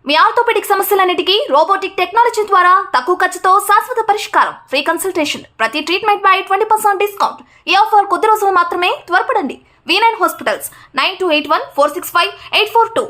మీ orthopaedic సమస్యలన్నిటికీ robotic technology ద్వారా తక్కువ ఖర్చుతో శాశ్వత పరిష్కారం. Free consultation. ప్రతి ట్రీట్మెంట్ పై 20% డిస్కౌంట్. ఈ ఆఫర్ కొద్ది రోజులు మాత్రమే. త్వరపడండి. V9 hospitals 9281465842.